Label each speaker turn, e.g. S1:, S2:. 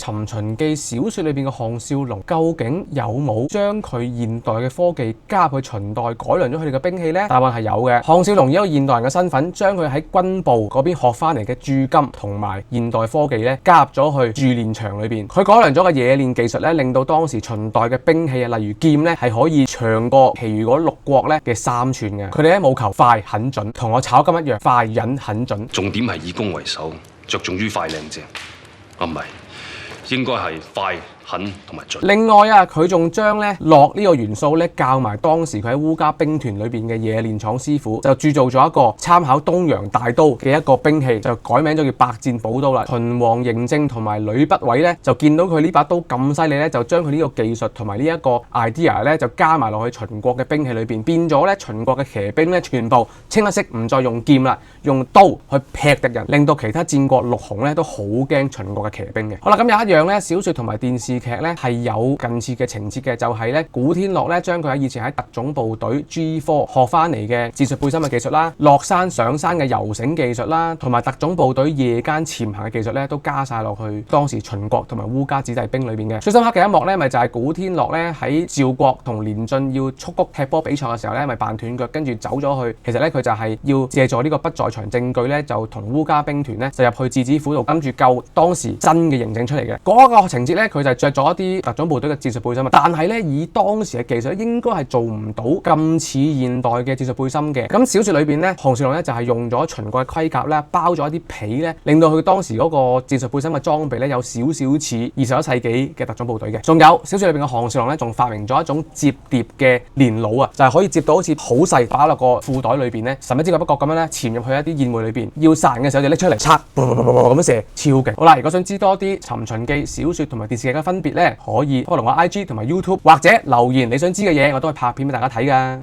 S1: 尋秦記》小說裏邊嘅項少龍究竟有冇將佢現代嘅科技加入去秦代改良咗佢哋嘅兵器呢？答案係有嘅。項少龍以一個現代人嘅身份，將佢喺軍部嗰邊學翻嚟嘅鑄金同埋現代科技咧，加入咗去鑄煉場裏邊。佢改良咗個冶煉技術咧，令到當時秦代嘅兵器啊，例如劍咧，係可以長過其餘嗰6國咧嘅3寸嘅。佢哋咧務求快狠準，同我炒金一樣，快忍狠準。
S2: 重點係以攻為守，着重於快靚正。唔係，應該係快狠同埋準。
S1: 另外啊，佢仲將咧烙呢個元素咧教埋當時佢喺烏家兵團裏邊嘅冶煉廠師傅，就鑄造咗一個參考東洋大刀嘅一個兵器，就改名咗叫百戰寶刀啦。秦王嬴政同埋呂不韋咧就見到佢呢把刀咁犀利咧，就將佢呢個技術同埋呢一個 idea 咧就加埋落去秦國嘅兵器裏邊，變咗咧秦國嘅騎兵咧全部清一色唔再用劍啦，用刀去劈敵人，令到其他戰國陸雄咧都好驚秦國嘅騎兵嘅。好啦，咁有一樣咧小說同埋電視劇咧係有近似嘅情節嘅，就係咧古天樂咧將佢喺以前喺特種部隊 G4 學翻嚟嘅戰術背心嘅技術啦，落山上山嘅游繩技術啦，同埋特種部隊夜間潛行嘅技術咧，都加晒落去當時秦國同埋烏家子弟兵裏邊嘅。最深刻嘅一幕咧，咪就係古天樂咧喺趙國同連晉要蹴谷踢波比賽嘅時候咧，咪扮斷腳跟住走咗去。其實咧佢就係要借助呢個不在場證據咧，就同烏家兵團咧就入去質子府度跟住救當時真嘅嬴政出嚟嘅。嗰個情節咧，佢就係着咗一啲特種部隊嘅戰術背心，但係咧以當時嘅技術應該係做唔到咁似現代嘅戰術背心嘅。咁小說裏邊咧，項少龍咧就係用咗秦國嘅盔甲咧，包咗一啲皮咧，令到佢當時嗰個戰術背心嘅裝備咧有少少似21世紀嘅特種部隊嘅。仲有小說裏邊嘅項少龍咧，仲發明咗一種摺疊嘅連弩啊，就係可以摺到好似好細擺落個褲袋裏邊咧，神不知鬼不覺咁樣咧潛入去一啲宴會裏邊，要殺人嘅時候就拎出嚟拆，咁樣射，超勁。好啦，如果想知多啲《尋秦記》小說同埋電視劇嘅分別咧，可以 follow我 IG 同埋 YouTube， 或者留言你想知嘅嘢，我都會拍片俾大家睇噶。